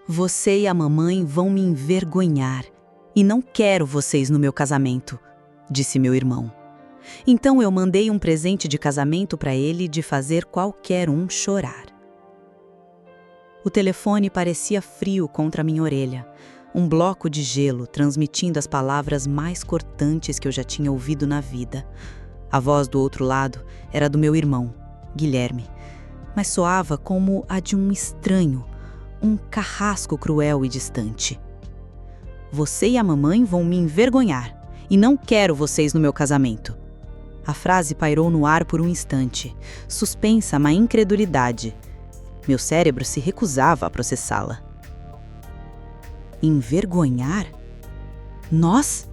Você e a mamãe vão me envergonhar e não quero vocês no meu casamento, disse meu irmão. Então eu mandei um presente de casamento para ele de fazer qualquer um chorar. O telefone parecia frio contra minha orelha, um bloco de gelo transmitindo as palavras mais cortantes que eu já tinha ouvido na vida. A voz do outro lado era do meu irmão, Guilherme, mas soava como a de um estranho, um carrasco cruel e distante. Você e a mamãe vão me envergonhar e não quero vocês no meu casamento. A frase pairou no ar por um instante, suspensa uma incredulidade. Meu cérebro se recusava a processá-la. Envergonhar? Nós?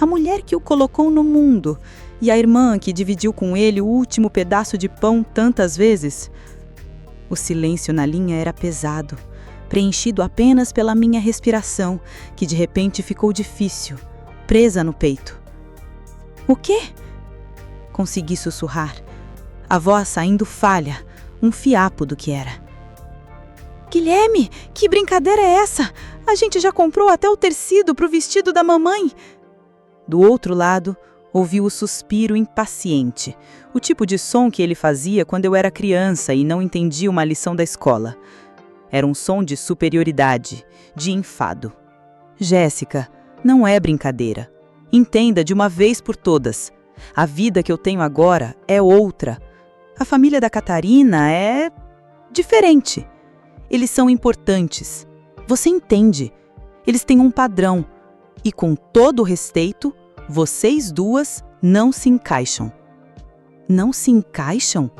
A mulher que o colocou no mundo e a irmã que dividiu com ele o último pedaço de pão tantas vezes? O silêncio na linha era pesado, preenchido apenas pela minha respiração, que de repente ficou difícil, presa no peito. O quê? Consegui sussurrar, a voz saindo falha, um fiapo do que era. Guilherme, que brincadeira é essa? A gente já comprou até o tecido para o vestido da mamãe. Do outro lado, ouvi o suspiro impaciente, o tipo de som que ele fazia quando eu era criança e não entendia uma lição da escola. Era um som de superioridade, de enfado. Jéssica, não é brincadeira. Entenda de uma vez por todas. A vida que eu tenho agora é outra. A família da Catarina é diferente. Eles são importantes. Você entende? Eles têm um padrão. E com todo o respeito, vocês duas não se encaixam. Não se encaixam?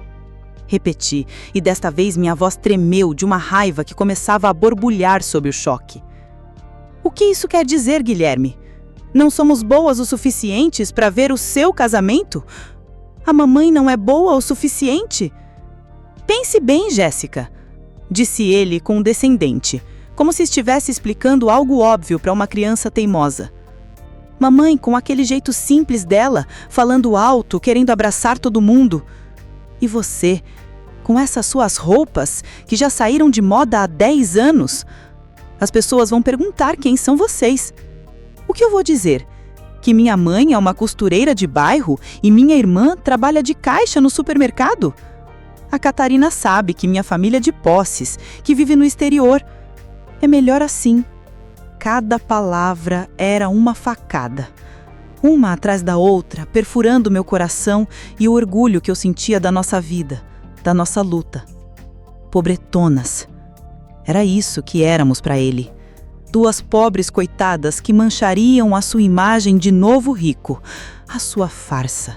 Repeti, e desta vez minha voz tremeu de uma raiva que começava a borbulhar sob o choque. O que isso quer dizer, Guilherme? Não somos boas o suficientes para ver o seu casamento? A mamãe não é boa o suficiente? Pense bem, Jéssica, disse ele condescendente, como se estivesse explicando algo óbvio para uma criança teimosa. Mamãe, com aquele jeito simples dela, falando alto, querendo abraçar todo mundo. E você, com essas suas roupas, que já saíram de moda há 10 anos? As pessoas vão perguntar quem são vocês. O que eu vou dizer? Que minha mãe é uma costureira de bairro e minha irmã trabalha de caixa no supermercado? A Catarina sabe que minha família é de posses, que vive no exterior. É melhor assim. Cada palavra era uma facada. Uma atrás da outra, perfurando meu coração e o orgulho que eu sentia da nossa vida, da nossa luta. Pobretonas. Era isso que éramos para ele. Duas pobres coitadas que manchariam a sua imagem de novo rico, a sua farsa.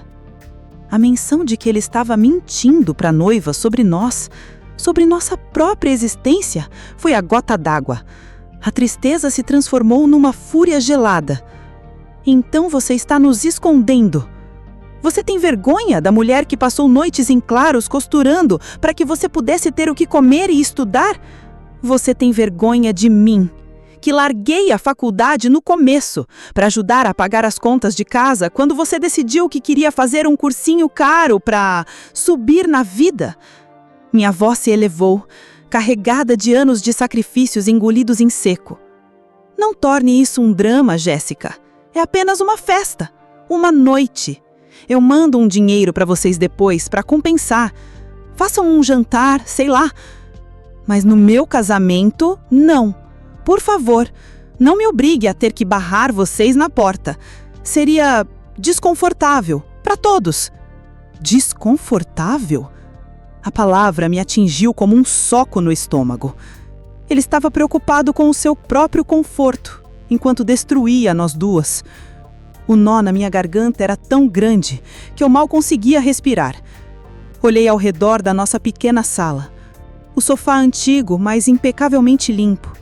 A menção de que ele estava mentindo para a noiva sobre nós, sobre nossa própria existência, foi a gota d'água. A tristeza se transformou numa fúria gelada. Então você está nos escondendo. Você tem vergonha da mulher que passou noites em claros costurando para que você pudesse ter o que comer e estudar? Você tem vergonha de mim, que larguei a faculdade no começo para ajudar a pagar as contas de casa quando você decidiu que queria fazer um cursinho caro para subir na vida. Minha voz se elevou, carregada de anos de sacrifícios engolidos em seco. Não torne isso um drama, Jéssica. É apenas uma festa, uma noite. Eu mando um dinheiro para vocês depois para compensar. Façam um jantar, sei lá. Mas no meu casamento, não. Por favor, não me obrigue a ter que barrar vocês na porta. Seria desconfortável para todos. Desconfortável? A palavra me atingiu como um soco no estômago. Ele estava preocupado com o seu próprio conforto, enquanto destruía nós duas. O nó na minha garganta era tão grande que eu mal conseguia respirar. Olhei ao redor da nossa pequena sala. O sofá antigo, mas impecavelmente limpo.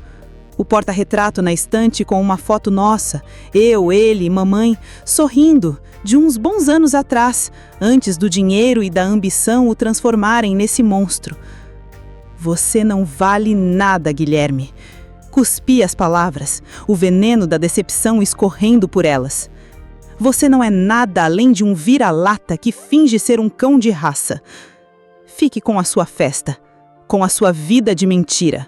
O porta-retrato na estante com uma foto nossa, eu, ele e mamãe, sorrindo, de uns bons anos atrás, antes do dinheiro e da ambição o transformarem nesse monstro. Você não vale nada, Guilherme. Cuspi as palavras, o veneno da decepção escorrendo por elas. Você não é nada além de um vira-lata que finge ser um cão de raça. Fique com a sua festa, com a sua vida de mentira.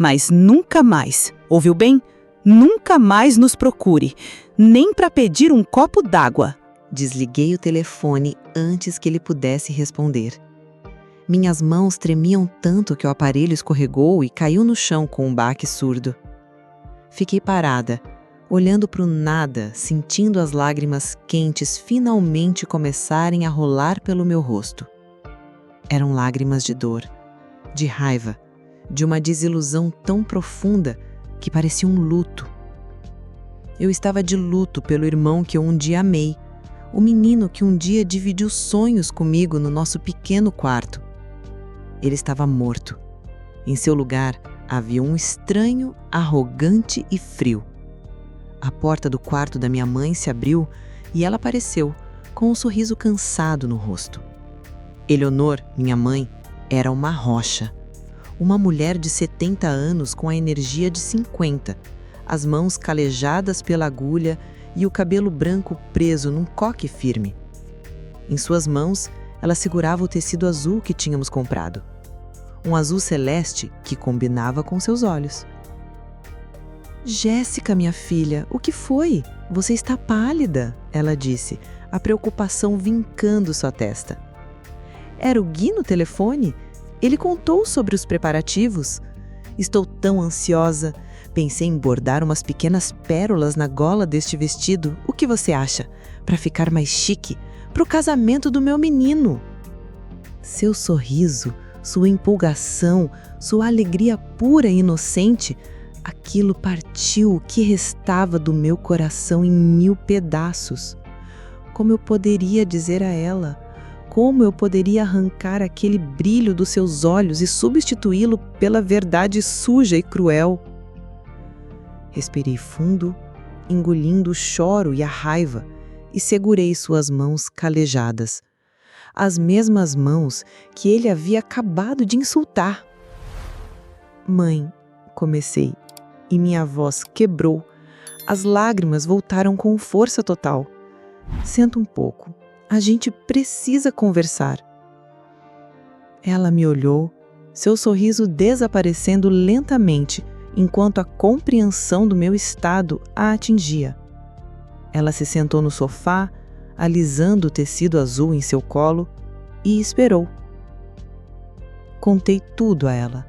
Mas nunca mais, ouviu bem? Nunca mais nos procure, nem para pedir um copo d'água. Desliguei o telefone antes que ele pudesse responder. Minhas mãos tremiam tanto que o aparelho escorregou e caiu no chão com um baque surdo. Fiquei parada, olhando para o nada, sentindo as lágrimas quentes finalmente começarem a rolar pelo meu rosto. Eram lágrimas de dor, de raiva, de uma desilusão tão profunda que parecia um luto. Eu estava de luto pelo irmão que eu um dia amei, o menino que um dia dividiu sonhos comigo no nosso pequeno quarto. Ele estava morto. Em seu lugar havia um estranho, arrogante e frio. A porta do quarto da minha mãe se abriu e ela apareceu, com um sorriso cansado no rosto. Eleonor, minha mãe, era uma rocha. Uma mulher de 70 anos com a energia de 50, as mãos calejadas pela agulha e o cabelo branco preso num coque firme. Em suas mãos, ela segurava o tecido azul que tínhamos comprado. Um azul celeste que combinava com seus olhos. "Jéssica, minha filha, o que foi? Você está pálida", ela disse, a preocupação vincando sua testa. "Era o Gui no telefone? Ele contou sobre os preparativos. Estou tão ansiosa. Pensei em bordar umas pequenas pérolas na gola deste vestido. O que você acha? Para ficar mais chique, para o casamento do meu menino." Seu sorriso, sua empolgação, sua alegria pura e inocente, aquilo partiu o que restava do meu coração em 1000 pedaços. Como eu poderia dizer a ela? Como eu poderia arrancar aquele brilho dos seus olhos e substituí-lo pela verdade suja e cruel? Respirei fundo, engolindo o choro e a raiva, e segurei suas mãos calejadas. As mesmas mãos que ele havia acabado de insultar. "Mãe", comecei, e minha voz quebrou. As lágrimas voltaram com força total. "Senta um pouco. A gente precisa conversar." Ela me olhou, seu sorriso desaparecendo lentamente, enquanto a compreensão do meu estado a atingia. Ela se sentou no sofá, alisando o tecido azul em seu colo, e esperou. Contei tudo a ela,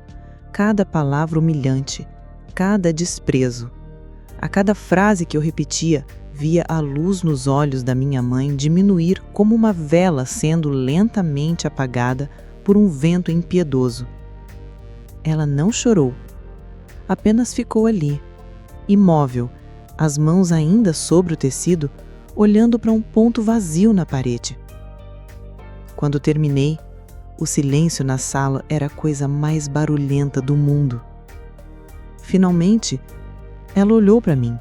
cada palavra humilhante, cada desprezo. A cada frase que eu repetia, via a luz nos olhos da minha mãe diminuir como uma vela sendo lentamente apagada por um vento impiedoso. Ela não chorou, apenas ficou ali, imóvel, as mãos ainda sobre o tecido, olhando para um ponto vazio na parede. Quando terminei, o silêncio na sala era a coisa mais barulhenta do mundo. Finalmente, ela olhou para mim,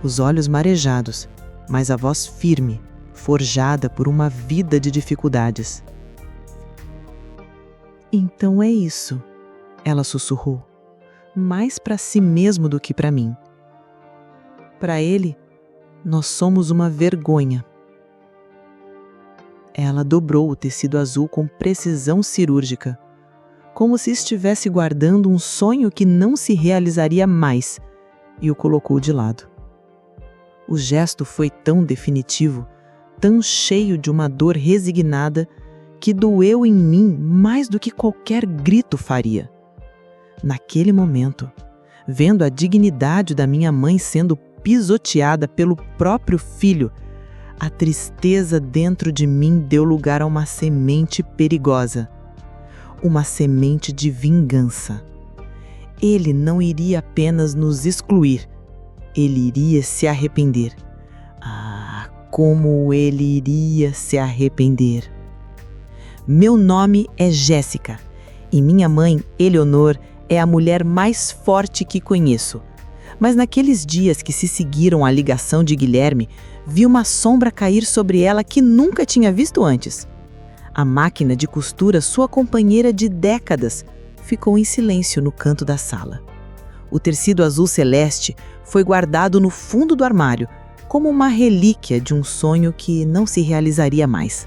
os olhos marejados, mas a voz firme, forjada por uma vida de dificuldades. "Então é isso", ela sussurrou, mais para si mesmo do que para mim. "Para ele, nós somos uma vergonha." Ela dobrou o tecido azul com precisão cirúrgica, como se estivesse guardando um sonho que não se realizaria mais, e o colocou de lado. O gesto foi tão definitivo, tão cheio de uma dor resignada, que doeu em mim mais do que qualquer grito faria. Naquele momento, vendo a dignidade da minha mãe sendo pisoteada pelo próprio filho, a tristeza dentro de mim deu lugar a uma semente perigosa. Uma semente de vingança. Ele não iria apenas nos excluir, ele iria se arrepender. Ah, como ele iria se arrepender! Meu nome é Jéssica, e minha mãe, Eleonor, é a mulher mais forte que conheço. Mas naqueles dias que se seguiram à ligação de Guilherme, vi uma sombra cair sobre ela que nunca tinha visto antes. A máquina de costura, sua companheira de décadas, ficou em silêncio no canto da sala. O tecido azul celeste foi guardado no fundo do armário, como uma relíquia de um sonho que não se realizaria mais.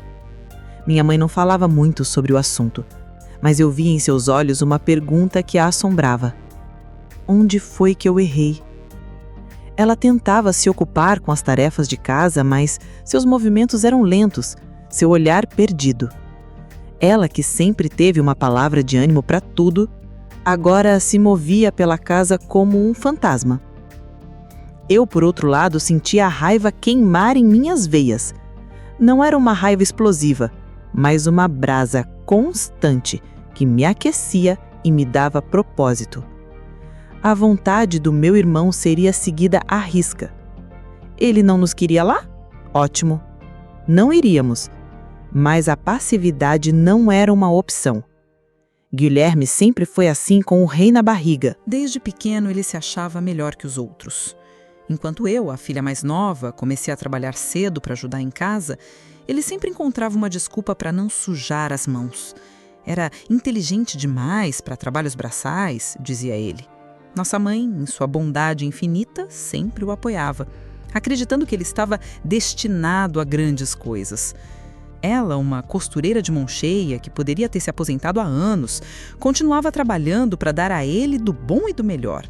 Minha mãe não falava muito sobre o assunto, mas eu via em seus olhos uma pergunta que a assombrava. onde foi que eu errei. Ela tentava se ocupar com as tarefas de casa, mas seus movimentos eram lentos, seu olhar perdido. Ela, que sempre teve uma palavra de ânimo para tudo, agora se movia pela casa como um fantasma. Eu, por outro lado, sentia a raiva queimar em minhas veias. Não era uma raiva explosiva, mas uma brasa constante que me aquecia e me dava propósito. A vontade do meu irmão seria seguida à risca. Ele não nos queria lá? Ótimo. Não iríamos. Mas a passividade não era uma opção. Guilherme sempre foi assim, com o rei na barriga. Desde pequeno ele se achava melhor que os outros. Enquanto eu, a filha mais nova, comecei a trabalhar cedo para ajudar em casa, ele sempre encontrava uma desculpa para não sujar as mãos. Era inteligente demais para trabalhos braçais, dizia ele. Nossa mãe, em sua bondade infinita, sempre o apoiava, acreditando que ele estava destinado a grandes coisas. Ela, uma costureira de mão cheia, que poderia ter se aposentado há anos, continuava trabalhando para dar a ele do bom e do melhor.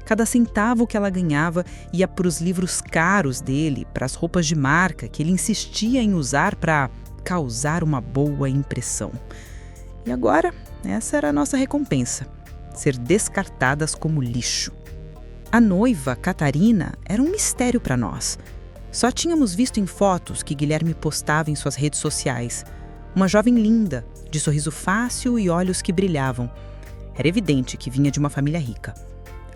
Cada centavo que ela ganhava ia para os livros caros dele, para as roupas de marca que ele insistia em usar para causar uma boa impressão. E agora, essa era a nossa recompensa: ser descartadas como lixo. A noiva, Catarina, era um mistério para nós. Só tínhamos visto em fotos que Guilherme postava em suas redes sociais. Uma jovem linda, de sorriso fácil e olhos que brilhavam. Era evidente que vinha de uma família rica.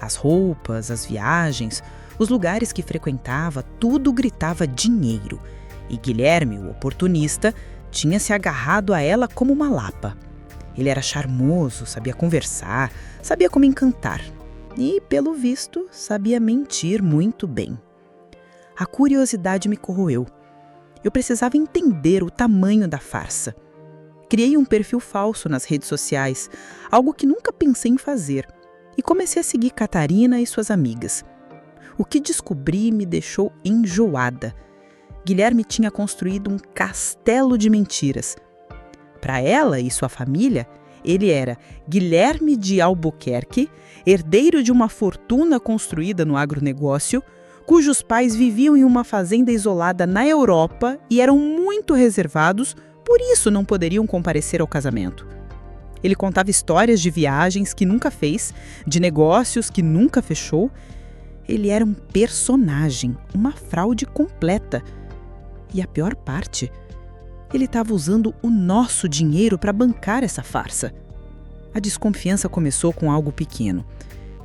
As roupas, as viagens, os lugares que frequentava, tudo gritava dinheiro. E Guilherme, o oportunista, tinha se agarrado a ela como uma lapa. Ele era charmoso, sabia conversar, sabia como encantar. E, pelo visto, sabia mentir muito bem. A curiosidade me corroeu. Eu precisava entender o tamanho da farsa. Criei um perfil falso nas redes sociais, algo que nunca pensei em fazer, e comecei a seguir Catarina e suas amigas. O que descobri me deixou enjoada. Guilherme tinha construído um castelo de mentiras. Para ela e sua família, ele era Guilherme de Albuquerque, herdeiro de uma fortuna construída no agronegócio, cujos pais viviam em uma fazenda isolada na Europa e eram muito reservados, por isso não poderiam comparecer ao casamento. Ele contava histórias de viagens que nunca fez, de negócios que nunca fechou. Ele era um personagem, uma fraude completa. E a pior parte, ele estava usando o nosso dinheiro para bancar essa farsa. A desconfiança começou com algo pequeno.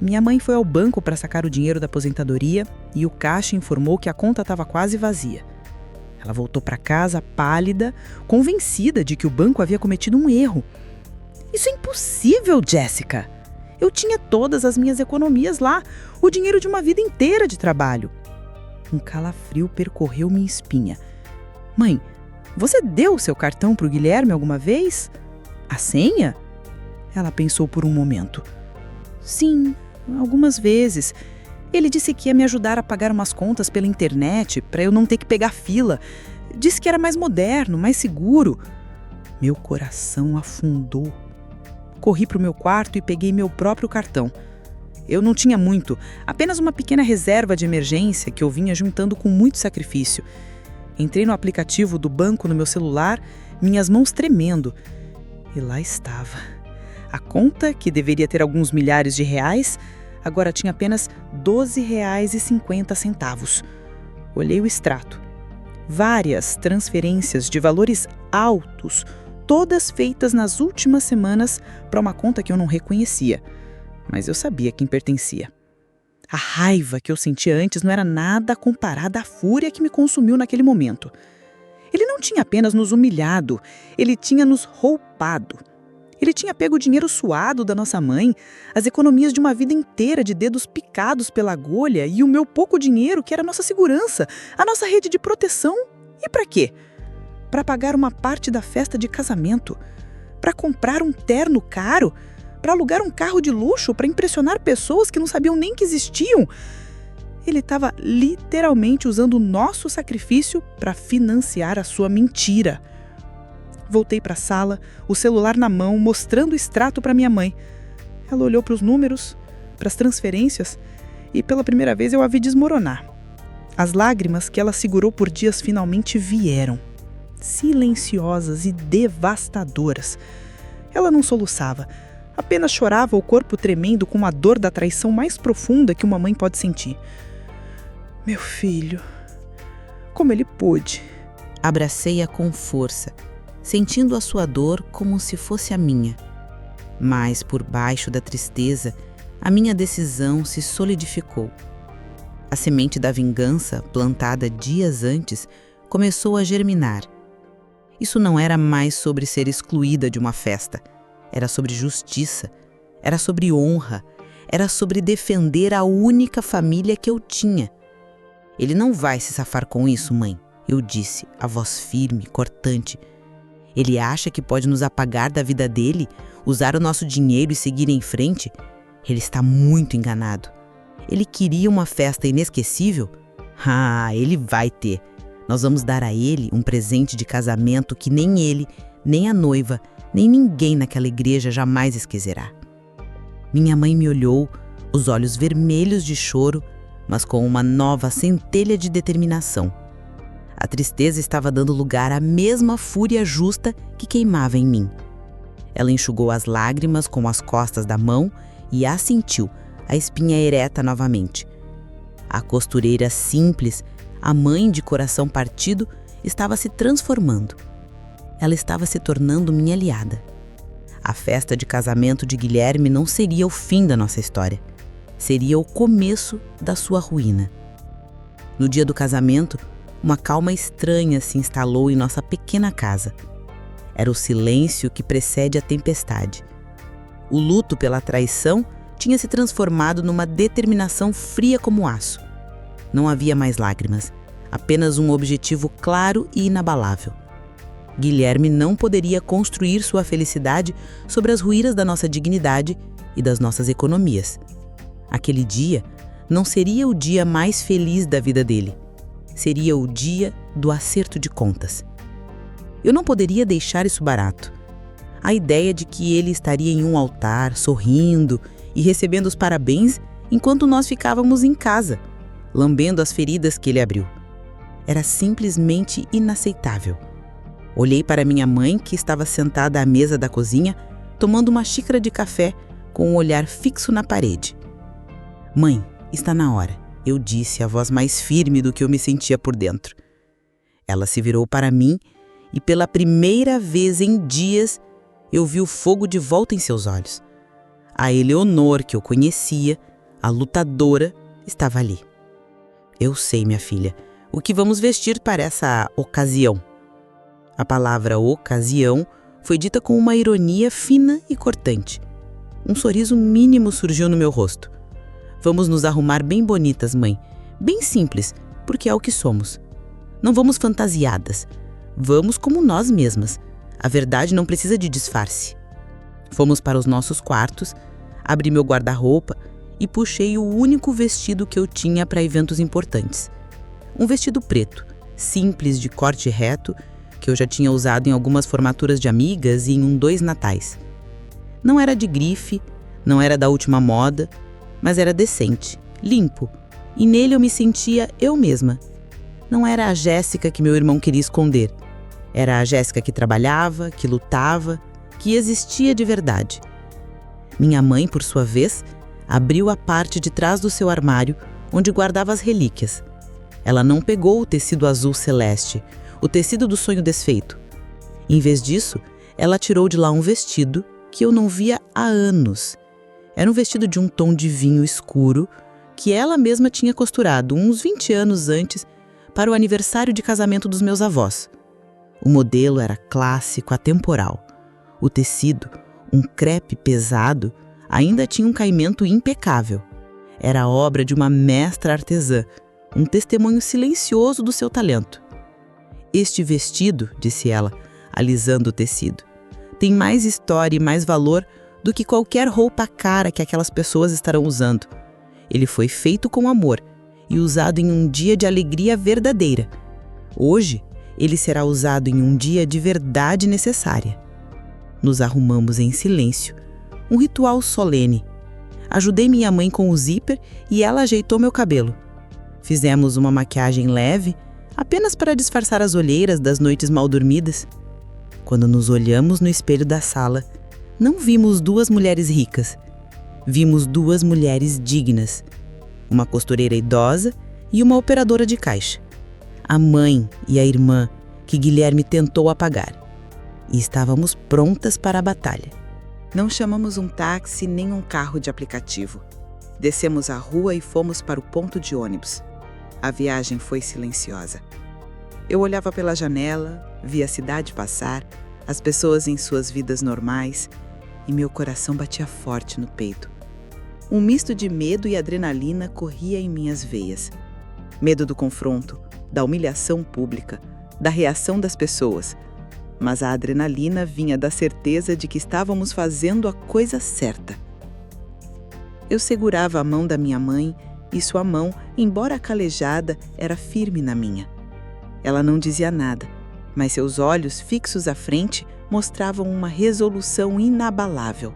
Minha mãe foi ao banco para sacar o dinheiro da aposentadoria e o caixa informou que a conta estava quase vazia. Ela voltou para casa pálida, convencida de que o banco havia cometido um erro. Isso é impossível, Jessica! Eu tinha todas as minhas economias lá, o dinheiro de uma vida inteira de trabalho. Um calafrio percorreu minha espinha. Mãe, você deu o seu cartão para o Guilherme alguma vez? A senha? Ela pensou por um momento. Sim, algumas vezes. Ele disse que ia me ajudar a pagar umas contas pela internet para eu não ter que pegar fila. Disse que era mais moderno, mais seguro. Meu coração afundou. Corri para o meu quarto e peguei meu próprio cartão. Eu não tinha muito, apenas uma pequena reserva de emergência que eu vinha juntando com muito sacrifício. Entrei no aplicativo do banco no meu celular, minhas mãos tremendo. E lá estava. A conta, que deveria ter alguns milhares de reais, agora tinha apenas R$ 12,50. Olhei o extrato. Várias transferências de valores altos, todas feitas nas últimas semanas para uma conta que eu não reconhecia. Mas eu sabia quem pertencia. A raiva que eu sentia antes não era nada comparada à fúria que me consumiu naquele momento. Ele não tinha apenas nos humilhado, ele tinha nos roubado. Ele tinha pego o dinheiro suado da nossa mãe, as economias de uma vida inteira de dedos picados pela agulha e o meu pouco dinheiro, que era a nossa segurança, a nossa rede de proteção. E para quê? Para pagar uma parte da festa de casamento, para comprar um terno caro, para alugar um carro de luxo, para impressionar pessoas que não sabiam nem que existiam. Ele estava literalmente usando o nosso sacrifício para financiar a sua mentira. Voltei para a sala, o celular na mão, mostrando o extrato para minha mãe. Ela olhou para os números, para as transferências e pela primeira vez eu a vi desmoronar. As lágrimas que ela segurou por dias finalmente vieram, silenciosas e devastadoras. Ela não soluçava, apenas chorava, o corpo tremendo com uma dor da traição mais profunda que uma mãe pode sentir. Meu filho, como ele pôde? Abracei-a com força, sentindo a sua dor como se fosse a minha. Mas, por baixo da tristeza, a minha decisão se solidificou. A semente da vingança, plantada dias antes, começou a germinar. Isso não era mais sobre ser excluída de uma festa. Era sobre justiça, era sobre honra, era sobre defender a única família que eu tinha. Ele não vai se safar com isso, mãe, eu disse, a voz firme, cortante. Ele acha que pode nos apagar da vida dele, usar o nosso dinheiro e seguir em frente? Ele está muito enganado. Ele queria uma festa inesquecível? Ah, ele vai ter. Nós vamos dar a ele um presente de casamento que nem ele, nem a noiva, nem ninguém naquela igreja jamais esquecerá. Minha mãe me olhou, os olhos vermelhos de choro, mas com uma nova centelha de determinação. A tristeza estava dando lugar à mesma fúria justa que queimava em mim. Ela enxugou as lágrimas com as costas da mão e assentiu, a espinha ereta novamente. A costureira simples, a mãe de coração partido, estava se transformando. Ela estava se tornando minha aliada. A festa de casamento de Guilherme não seria o fim da nossa história. Seria o começo da sua ruína. No dia do casamento, uma calma estranha se instalou em nossa pequena casa. Era o silêncio que precede a tempestade. O luto pela traição tinha se transformado numa determinação fria como aço. Não havia mais lágrimas, apenas um objetivo claro e inabalável. Guilherme não poderia construir sua felicidade sobre as ruínas da nossa dignidade e das nossas economias. Aquele dia não seria o dia mais feliz da vida dele. Seria o dia do acerto de contas. Eu não poderia deixar isso barato. A ideia de que ele estaria em um altar, sorrindo e recebendo os parabéns enquanto nós ficávamos em casa, lambendo as feridas que ele abriu. Era simplesmente inaceitável. Olhei para minha mãe, que estava sentada à mesa da cozinha, tomando uma xícara de café com um olhar fixo na parede. Mãe, está na hora, eu disse, a voz mais firme do que eu me sentia por dentro. Ela se virou para mim e pela primeira vez em dias eu vi o fogo de volta em seus olhos. A Eleonor, que eu conhecia, a lutadora, estava ali. Eu sei, minha filha, o que vamos vestir para essa ocasião. A palavra ocasião foi dita com uma ironia fina e cortante. Um sorriso mínimo surgiu no meu rosto. Vamos nos arrumar bem bonitas, mãe. Bem simples, porque é o que somos. Não vamos fantasiadas. Vamos como nós mesmas. A verdade não precisa de disfarce. Fomos para os nossos quartos, abri meu guarda-roupa e puxei o único vestido que eu tinha para eventos importantes. Um vestido preto, simples, de corte reto, que eu já tinha usado em algumas formaturas de amigas e em 2 natais. Não era de grife, não era da última moda, mas era decente, limpo, e nele eu me sentia eu mesma. Não era a Jéssica que meu irmão queria esconder. Era a Jéssica que trabalhava, que lutava, que existia de verdade. Minha mãe, por sua vez, abriu a parte de trás do seu armário, onde guardava as relíquias. Ela não pegou o tecido azul celeste, o tecido do sonho desfeito. Em vez disso, ela tirou de lá um vestido que eu não via há anos. Era um vestido de um tom de vinho escuro que ela mesma tinha costurado uns 20 anos antes para o aniversário de casamento dos meus avós. O modelo era clássico, atemporal. O tecido, um crepe pesado, ainda tinha um caimento impecável. Era obra de uma mestra artesã, um testemunho silencioso do seu talento. Este vestido, disse ela, alisando o tecido, tem mais história e mais valor do que qualquer roupa cara que aquelas pessoas estarão usando. Ele foi feito com amor e usado em um dia de alegria verdadeira. Hoje, ele será usado em um dia de verdade necessária. Nos arrumamos em silêncio, um ritual solene. Ajudei minha mãe com o zíper e ela ajeitou meu cabelo. Fizemos uma maquiagem leve, apenas para disfarçar as olheiras das noites mal dormidas. Quando nos olhamos no espelho da sala, não vimos duas mulheres ricas. Vimos duas mulheres dignas. Uma costureira idosa e uma operadora de caixa. A mãe e a irmã que Guilherme tentou apagar. E estávamos prontas para a batalha. Não chamamos um táxi nem um carro de aplicativo. Descemos a rua e fomos para o ponto de ônibus. A viagem foi silenciosa. Eu olhava pela janela, via a cidade passar, as pessoas em suas vidas normais, e meu coração batia forte no peito. Um misto de medo e adrenalina corria em minhas veias. Medo do confronto, da humilhação pública, da reação das pessoas. Mas a adrenalina vinha da certeza de que estávamos fazendo a coisa certa. Eu segurava a mão da minha mãe e sua mão, embora calejada, era firme na minha. Ela não dizia nada, mas seus olhos fixos à frente mostravam uma resolução inabalável.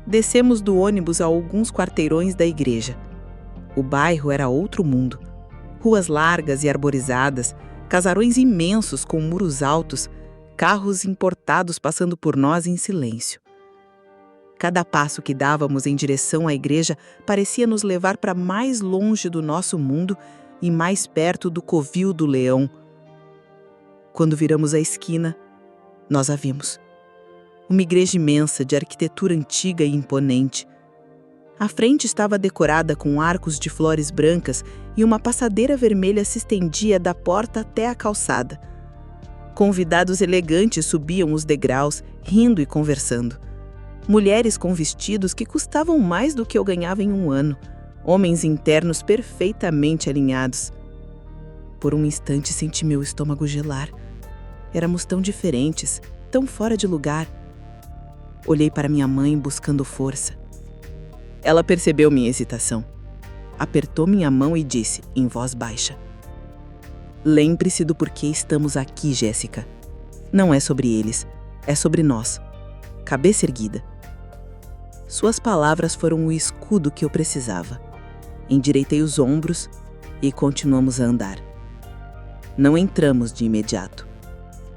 Descemos do ônibus a alguns quarteirões da igreja. O bairro era outro mundo. Ruas largas e arborizadas, casarões imensos com muros altos, carros importados passando por nós em silêncio. Cada passo que dávamos em direção à igreja parecia nos levar para mais longe do nosso mundo e mais perto do covil do leão. Quando viramos a esquina, nós a vimos. Uma igreja imensa de arquitetura antiga e imponente. A frente estava decorada com arcos de flores brancas e uma passadeira vermelha se estendia da porta até a calçada. Convidados elegantes subiam os degraus, rindo e conversando. Mulheres com vestidos que custavam mais do que eu ganhava em um ano. Homens internos perfeitamente alinhados. Por um instante senti meu estômago gelar. Éramos tão diferentes, tão fora de lugar. Olhei para minha mãe buscando força. Ela percebeu minha hesitação. Apertou minha mão e disse, em voz baixa: "Lembre-se do porquê estamos aqui, Jéssica. Não é sobre eles, é sobre nós. Cabeça erguida." Suas palavras foram o escudo que eu precisava. Endireitei os ombros e continuamos a andar. Não entramos de imediato.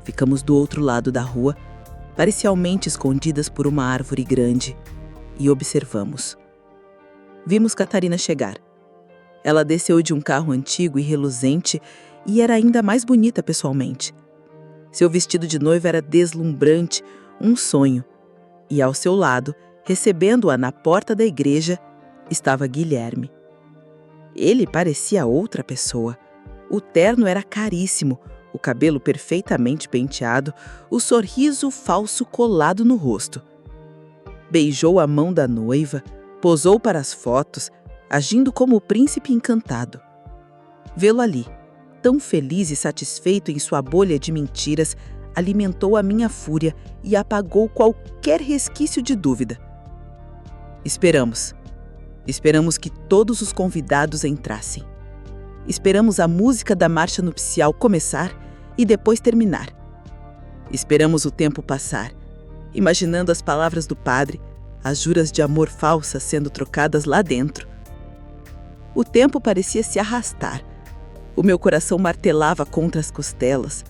Ficamos do outro lado da rua, parcialmente escondidas por uma árvore grande, e observamos. Vimos Catarina chegar. Ela desceu de um carro antigo e reluzente e era ainda mais bonita pessoalmente. Seu vestido de noiva era deslumbrante, um sonho. E ao seu lado, recebendo-a na porta da igreja, estava Guilherme. Ele parecia outra pessoa. O terno era caríssimo, o cabelo perfeitamente penteado, o sorriso falso colado no rosto. Beijou a mão da noiva, posou para as fotos, agindo como o príncipe encantado. Vê-lo ali, tão feliz e satisfeito em sua bolha de mentiras, alimentou a minha fúria e apagou qualquer resquício de dúvida. Esperamos. Esperamos que todos os convidados entrassem. Esperamos a música da marcha nupcial começar e depois terminar. Esperamos o tempo passar, imaginando as palavras do padre, as juras de amor falsas sendo trocadas lá dentro. O tempo parecia se arrastar. O meu coração martelava contra as costelas.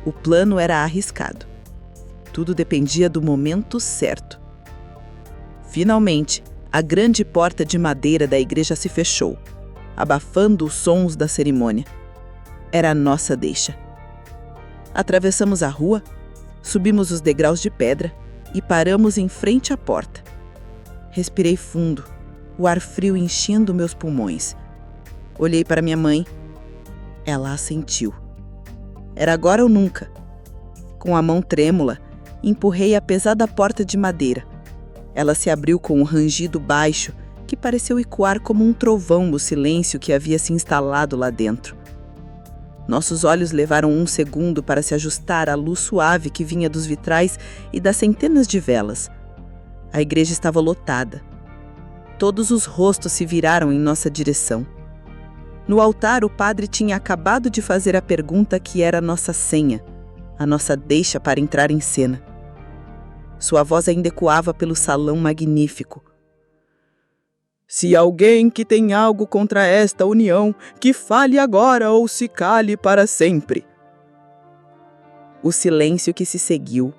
O plano era arriscado. Tudo dependia do momento certo. Finalmente, a grande porta de madeira da igreja se fechou, abafando os sons da cerimônia. Era a nossa deixa. Atravessamos a rua, subimos os degraus de pedra e paramos em frente à porta. Respirei fundo, o ar frio enchendo meus pulmões. Olhei para minha mãe. Ela assentiu. Era agora ou nunca. Com a mão trêmula, empurrei a pesada porta de madeira. Ela se abriu com um rangido baixo que pareceu ecoar como um trovão no silêncio que havia se instalado lá dentro. Nossos olhos levaram um segundo para se ajustar à luz suave que vinha dos vitrais e das centenas de velas. A igreja estava lotada. Todos os rostos se viraram em nossa direção. No altar, o padre tinha acabado de fazer a pergunta que era a nossa senha, a nossa deixa para entrar em cena. Sua voz ainda ecoava pelo salão magnífico. Se alguém que tem algo contra esta união, que fale agora ou se cale para sempre. O silêncio que se seguiu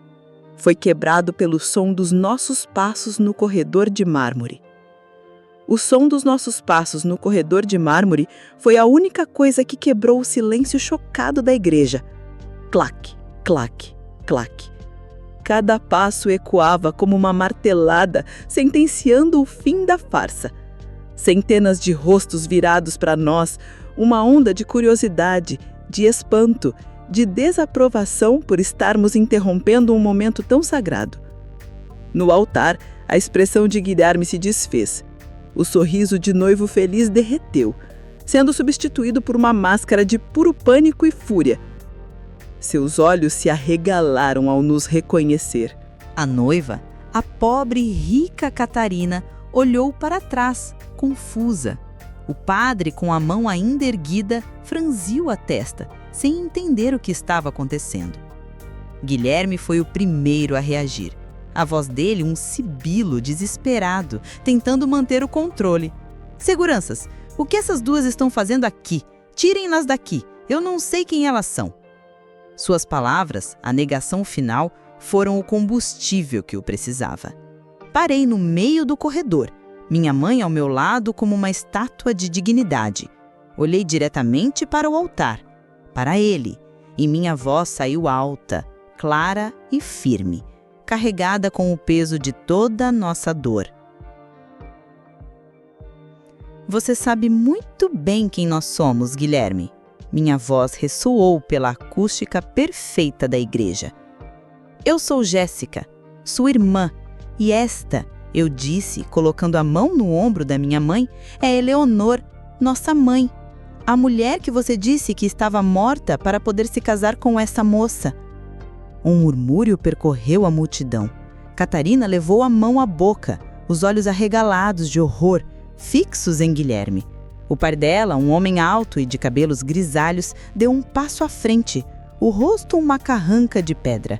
foi quebrado pelo som dos nossos passos no corredor de mármore. O som dos nossos passos no corredor de mármore foi a única coisa que quebrou o silêncio chocado da igreja. Clac, clac, clac. Cada passo ecoava como uma martelada, sentenciando o fim da farsa. Centenas de rostos virados para nós, uma onda de curiosidade, de espanto, de desaprovação por estarmos interrompendo um momento tão sagrado. No altar, a expressão de Guilherme se desfez. O sorriso de noivo feliz derreteu, sendo substituído por uma máscara de puro pânico e fúria. Seus olhos se arregalaram ao nos reconhecer. A noiva, a pobre e rica Catarina, olhou para trás, confusa. O padre, com a mão ainda erguida, franziu a testa, sem entender o que estava acontecendo. Guilherme foi o primeiro a reagir. A voz dele um sibilo desesperado, tentando manter o controle. Seguranças, o que essas duas estão fazendo aqui? Tirem-nas daqui, eu não sei quem elas são. Suas palavras, a negação final, foram o combustível que eu precisava. Parei no meio do corredor, minha mãe ao meu lado como uma estátua de dignidade. Olhei diretamente para o altar, para ele, e minha voz saiu alta, clara e firme, carregada com o peso de toda a nossa dor. Você sabe muito bem quem nós somos, Guilherme. Minha voz ressoou pela acústica perfeita da igreja. Eu sou Jéssica, sua irmã, e esta, eu disse, colocando a mão no ombro da minha mãe, é Eleonor, nossa mãe. A mulher que você disse que estava morta para poder se casar com essa moça. Um murmúrio percorreu a multidão. Catarina levou a mão à boca, os olhos arregalados de horror, fixos em Guilherme. O par dela, um homem alto e de cabelos grisalhos, deu um passo à frente, o rosto uma carranca de pedra.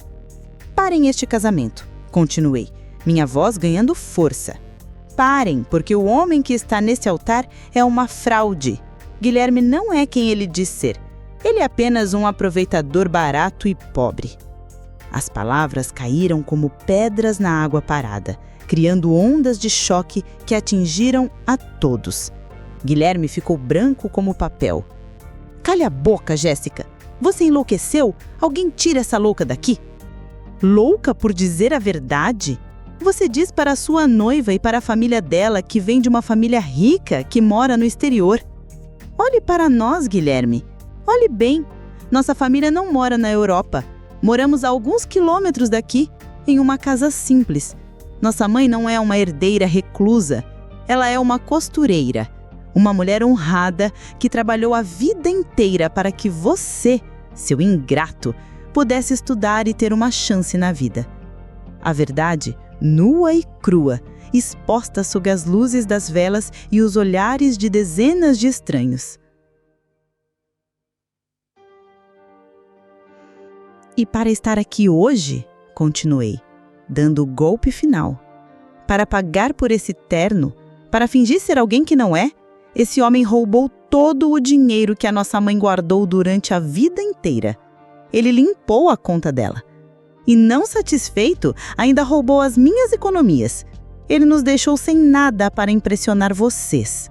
Parem este casamento, continuei, minha voz ganhando força. Parem, porque o homem que está nesse altar é uma fraude. Guilherme não é quem ele diz ser. Ele é apenas um aproveitador barato e pobre. As palavras caíram como pedras na água parada, criando ondas de choque que atingiram a todos. Guilherme ficou branco como papel. Cale a boca, Jéssica. Você enlouqueceu? Alguém tira essa louca daqui. Louca por dizer a verdade? Você diz para a sua noiva e para a família dela que vem de uma família rica que mora no exterior. Olhe para nós, Guilherme. Olhe bem. Nossa família não mora na Europa. Moramos a alguns quilômetros daqui, em uma casa simples. Nossa mãe não é uma herdeira reclusa. Ela é uma costureira. Uma mulher honrada que trabalhou a vida inteira para que você, seu ingrato, pudesse estudar e ter uma chance na vida. A verdade, nua e crua, exposta sob as luzes das velas e os olhares de dezenas de estranhos. E para estar aqui hoje, continuei, dando o golpe final, para pagar por esse terno, para fingir ser alguém que não é, esse homem roubou todo o dinheiro que a nossa mãe guardou durante a vida inteira. Ele limpou a conta dela. E não satisfeito, ainda roubou as minhas economias. Ele nos deixou sem nada para impressionar vocês.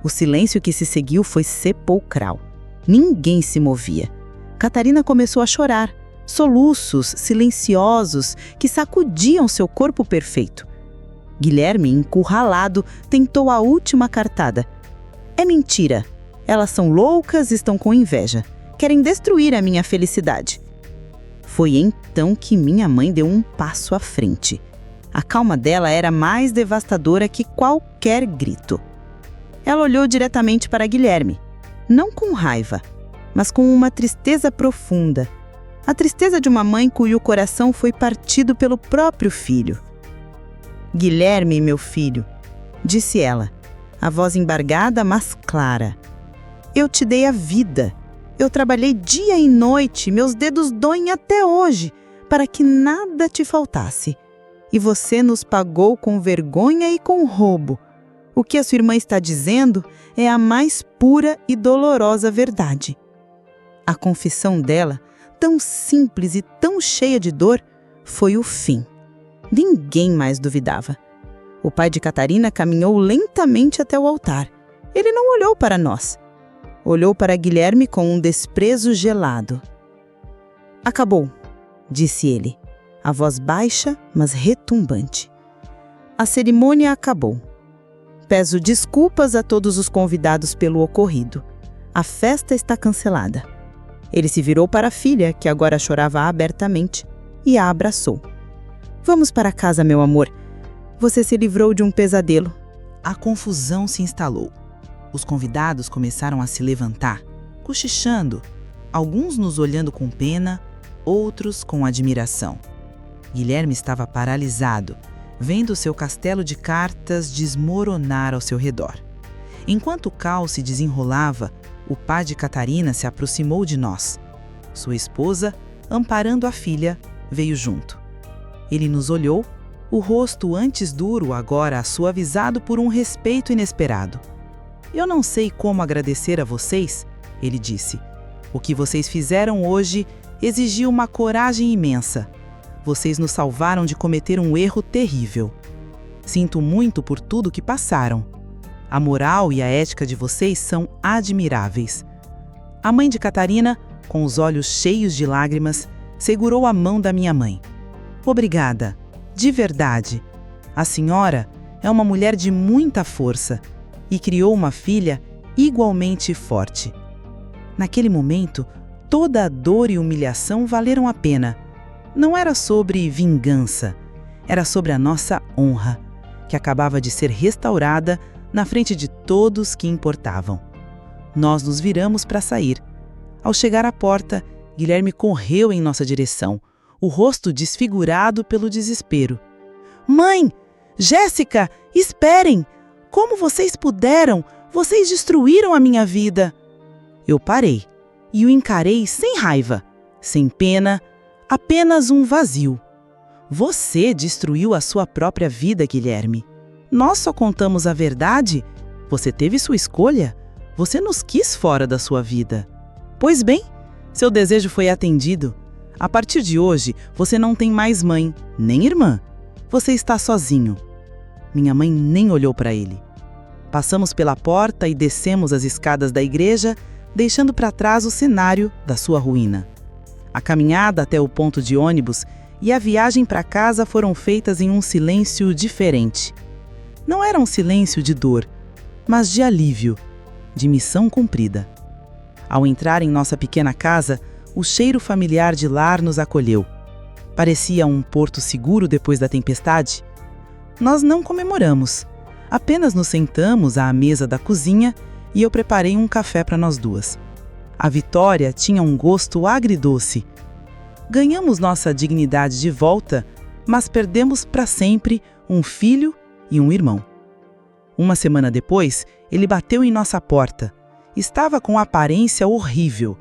O silêncio que se seguiu foi sepulcral. Ninguém se movia. Catarina começou a chorar, soluços silenciosos que sacudiam seu corpo perfeito. Guilherme, encurralado, tentou a última cartada. É mentira. Elas são loucas e estão com inveja. Querem destruir a minha felicidade. Foi então que minha mãe deu um passo à frente. A calma dela era mais devastadora que qualquer grito. Ela olhou diretamente para Guilherme, não com raiva, mas com uma tristeza profunda. A tristeza de uma mãe cujo coração foi partido pelo próprio filho. Guilherme, meu filho, disse ela, a voz embargada, mas clara. Eu te dei a vida. Eu trabalhei dia e noite, meus dedos doem até hoje, para que nada te faltasse. E você nos pagou com vergonha e com roubo. O que a sua irmã está dizendo é a mais pura e dolorosa verdade. A confissão dela, tão simples e tão cheia de dor, foi o fim. Ninguém mais duvidava. O pai de Catarina caminhou lentamente até o altar. Ele não olhou para nós. Olhou para Guilherme com um desprezo gelado. Acabou, disse ele, a voz baixa, mas retumbante. A cerimônia acabou. Peço desculpas a todos os convidados pelo ocorrido. A festa está cancelada. Ele se virou para a filha, que agora chorava abertamente, e a abraçou. Vamos para casa, meu amor. Você se livrou de um pesadelo. A confusão se instalou. Os convidados começaram a se levantar, cochichando, alguns nos olhando com pena, outros com admiração. Guilherme estava paralisado, vendo seu castelo de cartas desmoronar ao seu redor. Enquanto o caos se desenrolava, o pai de Catarina se aproximou de nós. Sua esposa, amparando a filha, veio junto. Ele nos olhou, o rosto antes duro agora suavizado por um respeito inesperado. Eu não sei como agradecer a vocês, ele disse. O que vocês fizeram hoje exigiu uma coragem imensa. Vocês nos salvaram de cometer um erro terrível. Sinto muito por tudo que passaram. A moral e a ética de vocês são admiráveis. A mãe de Catarina, com os olhos cheios de lágrimas, segurou a mão da minha mãe. Obrigada, de verdade. A senhora é uma mulher de muita força e criou uma filha igualmente forte. Naquele momento, toda a dor e humilhação valeram a pena. Não era sobre vingança, era sobre a nossa honra, que acabava de ser restaurada na frente de todos que importavam. Nós nos viramos para sair. Ao chegar à porta, Guilherme correu em nossa direção, o rosto desfigurado pelo desespero. Mãe! Jéssica! Esperem! Como vocês puderam? Vocês destruíram a minha vida! Eu parei e o encarei sem raiva, sem pena, apenas um vazio. Você destruiu a sua própria vida, Guilherme. Nós só contamos a verdade. Você teve sua escolha. Você nos quis fora da sua vida. Pois bem, seu desejo foi atendido. A partir de hoje, você não tem mais mãe, nem irmã. Você está sozinho. Minha mãe nem olhou para ele. Passamos pela porta e descemos as escadas da igreja, deixando para trás o cenário da sua ruína. A caminhada até o ponto de ônibus e a viagem para casa foram feitas em um silêncio diferente. Não era um silêncio de dor, mas de alívio, de missão cumprida. Ao entrar em nossa pequena casa, o cheiro familiar de lar nos acolheu. Parecia um porto seguro depois da tempestade. Nós não comemoramos, apenas nos sentamos à mesa da cozinha e eu preparei um café para nós duas. A vitória tinha um gosto agridoce. Ganhamos nossa dignidade de volta, mas perdemos para sempre um filho e um irmão. Uma semana depois, ele bateu em nossa porta. Estava com aparência horrível,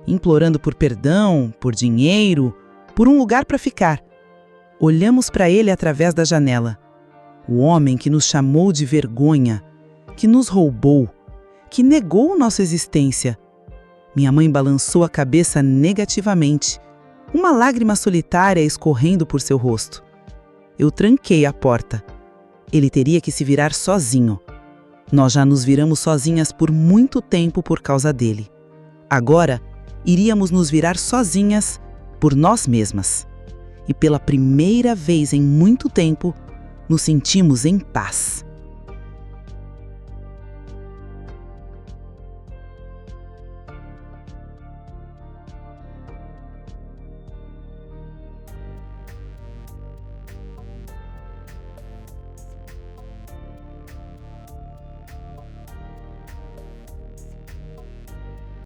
implorando por perdão, por dinheiro, por um lugar para ficar. Olhamos para ele através da janela. O homem que nos chamou de vergonha, que nos roubou, que negou nossa existência. Minha mãe balançou a cabeça negativamente, uma lágrima solitária escorrendo por seu rosto. Eu tranquei a porta. Ele teria que se virar sozinho. Nós já nos viramos sozinhas por muito tempo por causa dele. Agora, iríamos nos virar sozinhas por nós mesmas. E pela primeira vez em muito tempo, nos sentimos em paz.